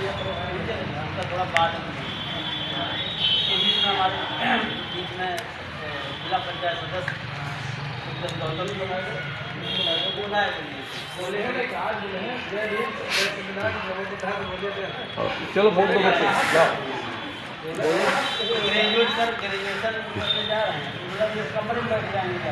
हमका थोड़ा बाद में इसके बीच में हमारे बीच में जिला पंचायत सदस्य बोला है चलो फोन तो बच्चे जाओ ग्रेजुएट कर ग्रेजुएशन करने जा रहे हैं मतलब ये कमरे में बैठ जाएंगे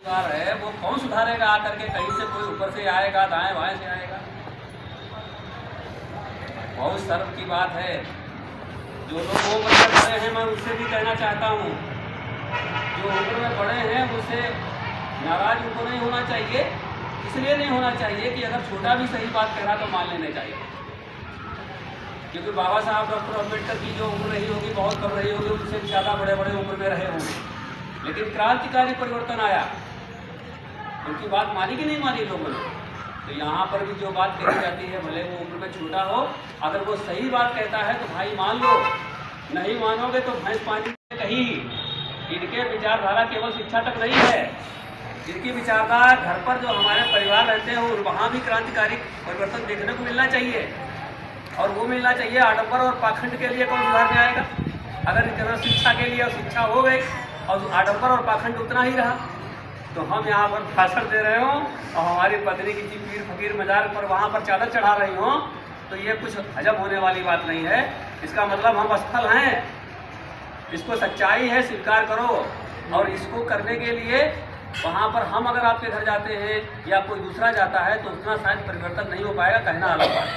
है वो कौन सुधारेगा आकर के? कहीं से कोई ऊपर से आएगा, दाएं बाएं से आएगा? बहुत शर्म की बात है। जो लोग वो बच्चे बड़े हैं, मैं उससे भी कहना चाहता हूँ, जो उम्र में बड़े हैं उससे नाराज उनको नहीं होना चाहिए। इसलिए नहीं होना चाहिए कि अगर छोटा भी सही बात कह रहा तो मान लेने चाहिए, क्योंकि बाबा साहब डॉक्टर अम्बेडकर की जो उम्र रही होगी बहुत कम रही होगी, उनसे ज़्यादा बड़े बड़े उम्र में रहे होंगे, लेकिन क्रांतिकारी परिवर्तन आया। उनकी बात मानी कि नहीं मानी लोगों ने? तो यहाँ पर भी जो बात कही जाती है, भले वो उम्र में छोटा हो, अगर वो सही बात कहता है तो भाई मान लो, नहीं मानोगे तो भैंस पानी में कहीं। इनके विचारधारा केवल शिक्षा तक नहीं है, इनकी विचारधारा घर पर जो हमारे परिवार रहते हैं वहाँ भी क्रांतिकारी परिवर्तन देखने को मिलना चाहिए। और वो मिलना चाहिए। आडंबर और पाखंड के लिए कौन सुधारने आएगा? अगर इतना शिक्षा के लिए शिक्षा हो गई और आडंबर और पाखंड उतना ही रहा, तो हम यहाँ पर भाषण दे रहे हों और हमारी पत्नी किसी पीर फकीर मजार पर वहाँ पर चादर चढ़ा रही हों, तो ये कुछ हजम होने वाली बात नहीं है। इसका मतलब हम असफल हैं। इसको सच्चाई है, स्वीकार करो। और इसको करने के लिए वहाँ पर हम अगर आपके घर जाते हैं या कोई दूसरा जाता है तो उतना शायद परिवर्तन नहीं हो पाएगा, कहना अलग बात।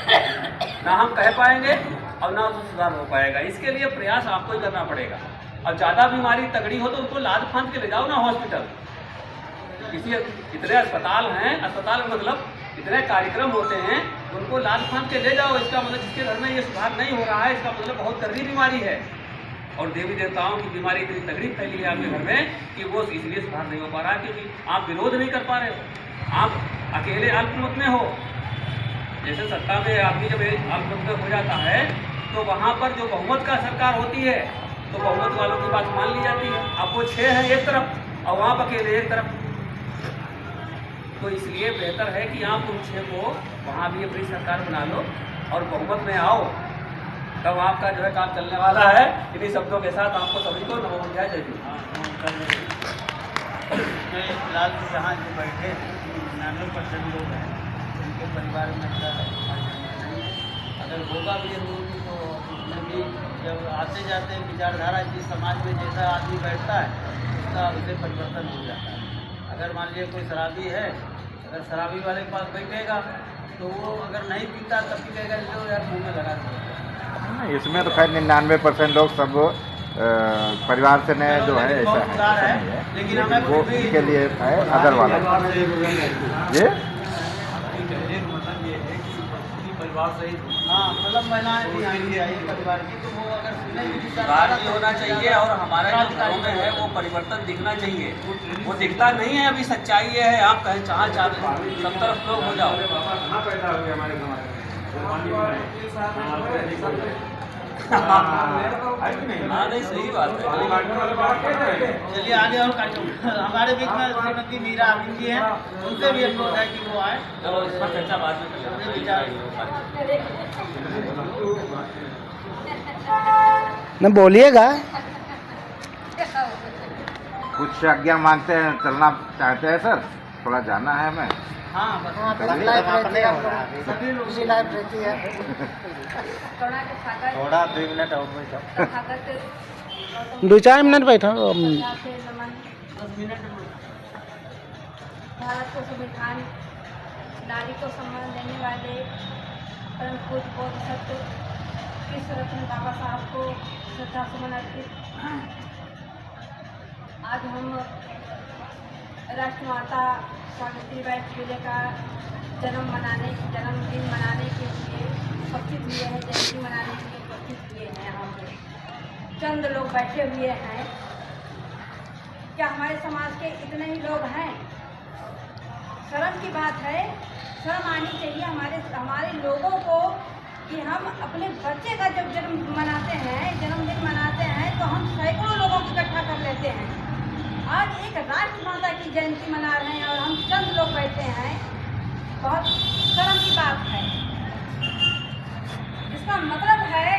ना हम कह पाएंगे और ना उसमें सुधार हो पाएगा। इसके लिए प्रयास आपको ही करना पड़ेगा। और ज़्यादा बीमारी तगड़ी हो तो उनको लाद फांद के ले जाओ ना हॉस्पिटल। किसी इतने अस्पताल हैं, अस्पताल मतलब इतने कार्यक्रम होते हैं, उनको लाद फांद के ले जाओ। इसका मतलब जिसके घर में ये सुधार नहीं हो रहा है, इसका मतलब बहुत गंदी बीमारी है। और देवी देवताओं की बीमारी इतनी तगड़ी फैली है आपके घर में कि वो इसलिए सुधार नहीं हो पा रहा है क्योंकि आप विरोध नहीं कर पा रहे हो। आप अकेले अल्पमत में हो। जैसे सत्ता में आदमी जब अल्पमत में हो जाता है तो वहाँ पर जो बहुमत का सरकार होती है तो बहुमत वालों की बात मान ली जाती है। अब वो 6 हैं एक तरफ और वहाँ पर अकेले एक तरफ, तो इसलिए बेहतर है कि आप उन 6 को वहाँ भी अपनी सरकार बना लो और बहुमत में आओ, तब आपका जो है काम चलने वाला है। इन्हीं शब्दों के साथ आपको सभी को नमो बुद्धाय जय हिंद। फिलहाल यहाँ जो बैठे 99% लोग हैं, उनके परिवार में अगर होगा भी जरूर तो उसमें भी जब आते जाते विचारधारा जिस समाज में जैसा आदमी बैठता है उसका उससे परिवर्तन हो जाता है। अगर मान लीजिए कोई शराबी है, अगर शराबी वाले के पास बैठेगा तो वो अगर नहीं पीता तब भी कहेगा जो यार मुँह में लगा देगा। इसमें तो खैर 99% लोग सब परिवार से ने जो है ऐसा है, लेकिन हमें वो के लिए है अदर वाला ये परिवार सही। हाँ मतलब महिलाएं भी आएंगी परिवार की, तो वो अगर सुधार भी होना चाहिए और हमारे जो घरों में है वो परिवर्तन दिखना चाहिए। वो दिखता नहीं है। अभी सच्चाई ये है, आप कहें जहाँ चाहते सब तरफ लोग हो जाओ। हाँ नहीं सही बात है। चलिए आगे और हमारे बीच में श्रीमती मीरा अमीन जी हैं, उनसे भी अनुरोध है कि वो आए। चलो इस पर चर्चा बाद में न बोलिएगा। कुछ आज्ञा मांगते हैं, चलना चाहते हैं सर, थोड़ा जाना है हमें। हाँ बस सभी लोग की लाइफ रहती है। थोड़ा 2 मिनट और बैठो। 2-4 मिनट बैठो। 10 मिनट। भारत को संविधान नारी को सम्मान देने वाले परम पूज्य बोधिसत्व विश्वरत्न बाबा साहब को श्रद्धा सुमन अर्पित। आज हम राष्ट्रमाता सावित्रीबाई फुले का जन्मदिन मनाने के लिए उपस्थित हुए हैं, जयंती मनाने के लिए उपस्थित हुए हैं। यहाँ पे चंद लोग बैठे हुए हैं क्या हमारे समाज के इतने ही लोग हैं? शर्म की बात है, शर्म आनी चाहिए हमारे लोगों को कि हम अपने बच्चे का जब जन्मदिन मनाते हैं तो हम सैकड़ों लोगों को इकट्ठा कर लेते हैं। आज एक राष्ट्रमाता की जयंती मना रहे हैं और हम चंद लोग बैठे हैं, बहुत शर्म की बात है। इसका मतलब है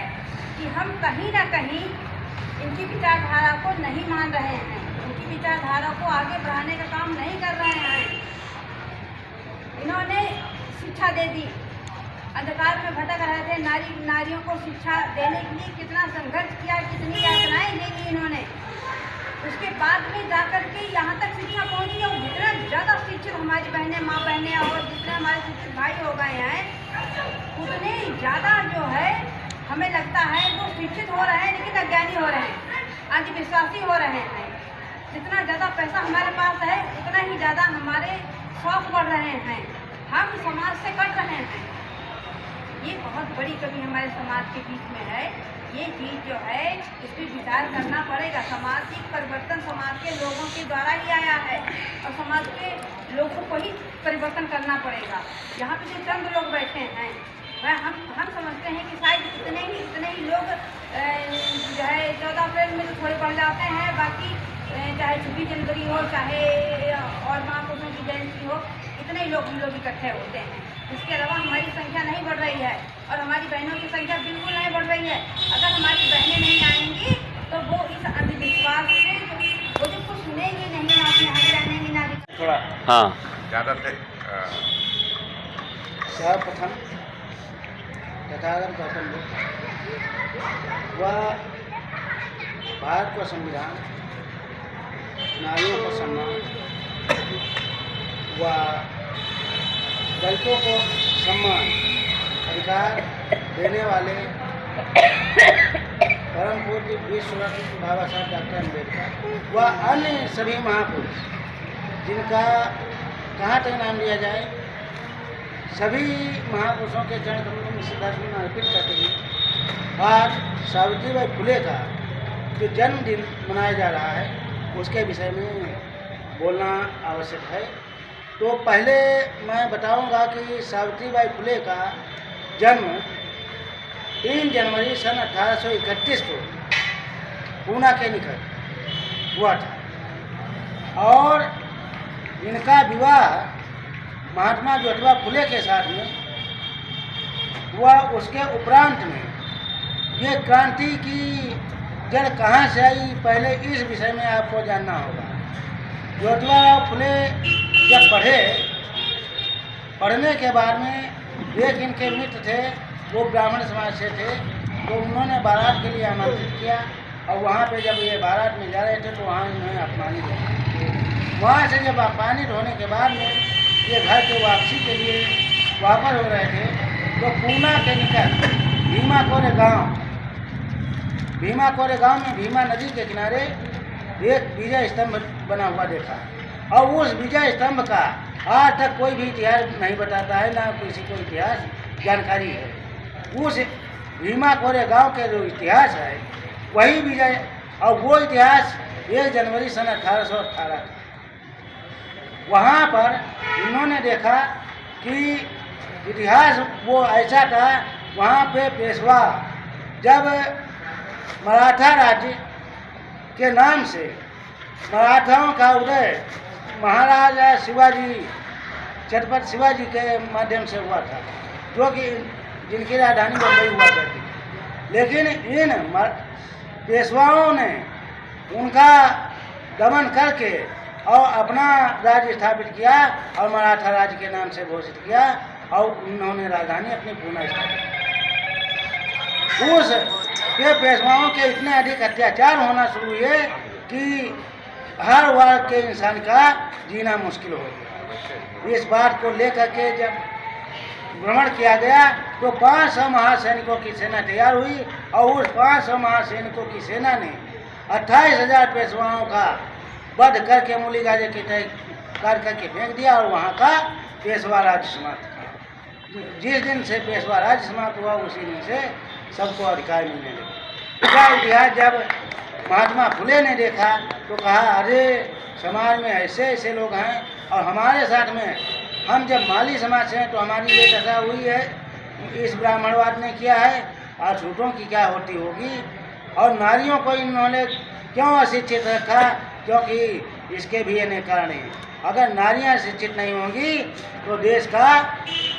कि हम कहीं ना कहीं इनकी विचारधारा को नहीं मान रहे हैं, इनकी विचारधारा को आगे बढ़ाने का काम नहीं कर रहे हैं। इन्होंने शिक्षा दे दी, अंधकार में भटक रहे थे नारियों को शिक्षा देने के लिए कितना संघर्ष किया, कितनी यातनाएं दी इन्होंने। उसके बाद में जाकर के यहाँ तक शिक्षा पहुँची और जितना ज़्यादा शिक्षित हमारी माँ बहनें और जितने हमारे शिक्षित भाई हो गए हैं, उतने ज़्यादा जो है हमें लगता है वो शिक्षित हो रहे हैं लेकिन अज्ञानी हो रहे हैं, अंधविश्वासी हो रहे हैं। जितना ज़्यादा पैसा हमारे पास है उतना ही ज़्यादा हमारे शौक बढ़ रहे हैं, हम समाज से कट रहे हैं। ये बहुत बड़ी कमी हमारे समाज के बीच में है। ये चीज़ जो है इस पर विचार करना पड़ेगा। सामाजिक परिवर्तन समाज के लोगों के द्वारा ही आया है और समाज के लोगों को ही परिवर्तन करना पड़ेगा। यहाँ पे जो चंद लोग बैठे हैं वह हम समझते हैं कि शायद इतने ही लोग जो है 14 अप्रैल में तो थोड़े बढ़ जाते हैं, बाकी चाहे 26 जनवरी हो चाहे और महापुरुषों की जयंती हो, इतने ही लोग हम लोग इकट्ठे होते हैं। इसके अलावा हमारी संख्या नहीं बढ़ रही है और हमारी बहनों की संख्या बिल्कुल नहीं बढ़ रही है। अगर हमारी बहनें नहीं आएंगी तो वो इस अंधविश्वास से वो जो कुछ सुनेंगी नहीं, ना अपने यहाँ रहनेंगी ना थोड़ा हाँ ज़्यादा से सर्वप्रथम तथागत गौतम बुद्ध वह भारत का संविधान, नारियों का सम्मान व दलितों को सम्मान अधिकार देने वाले परम पूज्य विश्व रत्न बाबा साहब डॉक्टर अम्बेडकर व अन्य सभी महापुरुष जिनका कहाँ तक नाम लिया जाए, सभी महापुरुषों के चरण कमलों में श्रद्धांजलि अर्पित करते हुए आज सावित्रीबाई फुले का जो जन्मदिन मनाया जा रहा है उसके विषय में बोलना आवश्यक है। तो पहले मैं बताऊंगा कि सावित्रीबाई फुले का जन्म 3 जनवरी सन 1831 को पूना के निकट हुआ था और इनका विवाह महात्मा ज्योतिबा फुले के साथ में हुआ। उसके उपरांत में ये क्रांति की जड़ कहाँ से आई, पहले इस विषय में आपको जानना होगा। ज्योतिबा फुले जब पढ़ने के बाद में एक इनके मित्र थे, वो ब्राह्मण समाज से थे, तो उन्होंने बारात के लिए आमंत्रित किया और वहाँ पे जब ये बारात में जा रहे थे तो वहाँ इन्होंने अपमानित किया। वहाँ से जब अपमानित होने के बाद में ये घर के वापसी के लिए वापस हो रहे थे तो पूना के निकट भीमा कोरे गांव में भीमा नदी के किनारे एक विजय स्तंभ बना हुआ देखा और उस विजय स्तंभ का आज तक कोई भी इतिहास नहीं बताता है, ना किसी को इतिहास जानकारी है। उस भीमा कोरे गांव के जो इतिहास है वही विजय, और वो इतिहास 1 जनवरी सन 1818 वहाँ पर इन्होंने देखा कि इतिहास वो ऐसा था। वहाँ पे पेशवा जब मराठा राज्य के नाम से मराठाओं का उदय महाराजा शिवाजी, छत्रपति शिवाजी के माध्यम से हुआ था, जो कि जिनकी राजधानी बम्बई हुआ करती थी। लेकिन इन पेशवाओं ने उनका दमन करके और अपना राज्य स्थापित किया और मराठा राज्य के नाम से घोषित किया और उन्होंने राजधानी अपनी पूना स्थापित की। उस के पेशवाओं के इतने अधिक अत्याचार होना शुरू हुए कि हर वर्ग के इंसान का जीना मुश्किल हो गया। इस बात को लेकर के जब भ्रमण किया गया तो 500 महासैनिकों की सेना तैयार हुई और उस 500 महासैनिकों की सेना ने 28,000 पेशवाओं का वध करके मूली गाजे के तय करके फेंक दिया और वहाँ का पेशवा राज्य समाप्त किया। जिस दिन से पेशवा राज्य समाप्त हुआ उसी दिन से सबको अधिकार मिलने लगे। इसका इतिहास जब महात्मा फुले ने देखा तो कहा अरे समाज में ऐसे ऐसे लोग हैं और हमारे साथ में हम जब माली समाज से हैं तो हमारी ये दशा हुई है, इस ब्राह्मणवाद ने किया है और छूटों की क्या होती होगी। और नारियों को इन्होंने क्यों अशिक्षित रखा, क्योंकि इसके भी अनेक कारण हैं। अगर नारियां शिक्षित नहीं होंगी तो देश का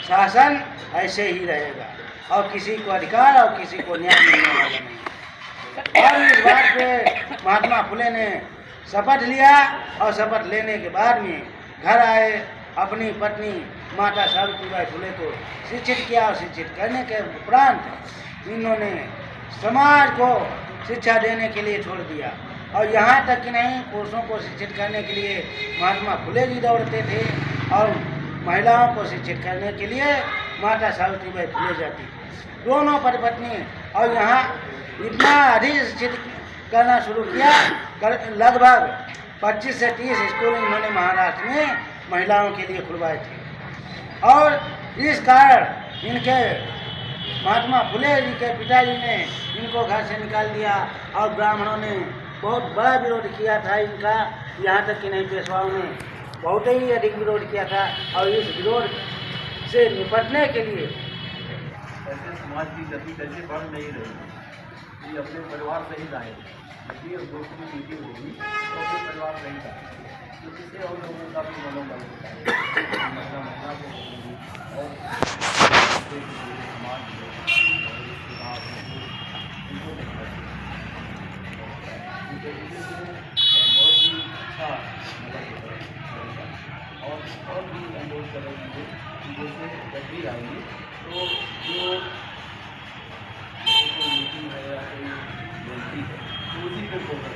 शासन ऐसे ही रहेगा और किसी को अधिकार और किसी को न्याय मिलने वाला नहीं। और इस बात पे महात्मा फुले ने शपथ लिया और शपथ लेने के बाद में घर आए, अपनी पत्नी माता सावित्रीबाई फुले को शिक्षित किया और शिक्षित करने के उपरांत इन्होंने समाज को शिक्षा देने के लिए छोड़ दिया। और यहाँ तक कि नहीं, पुरुषों को शिक्षित करने के लिए महात्मा फुले जी दौड़ते थे और महिलाओं को शिक्षित करने के लिए माता सावित्रीबाई फुले जाती थी। दोनों पति-पत्नी और यहाँ इतना अधिक शिक्षित करना शुरू किया, लगभग 25 से 30 स्कूल इन्होंने महाराष्ट्र में महिलाओं के लिए खुलवाए थे। और इस कारण इनके महात्मा फुले जी के पिताजी ने इनको घर से निकाल दिया और ब्राह्मणों ने बहुत बड़ा विरोध किया था इनका, यहाँ तक कि नहीं पेशवाओं ने बहुत ही अधिक विरोध किया था। और इस विरोध से निपटने के लिए ऐसे समाज की गति कैसे बढ़ नहीं रही, ये अपने परिवार से ही जाए। यदि दोस्तों की मीटिंग होगी तो अपने परिवार से ही जाए, तो इससे और लोगों का भी मनोबल होता है। महिला को और समाज बहुत ही अच्छा और भी अनुरोध करेंगे कि जैसे जब भी आएंगे तो जो मीटिंग है या कोई जयंती है तो उसी पे फोकस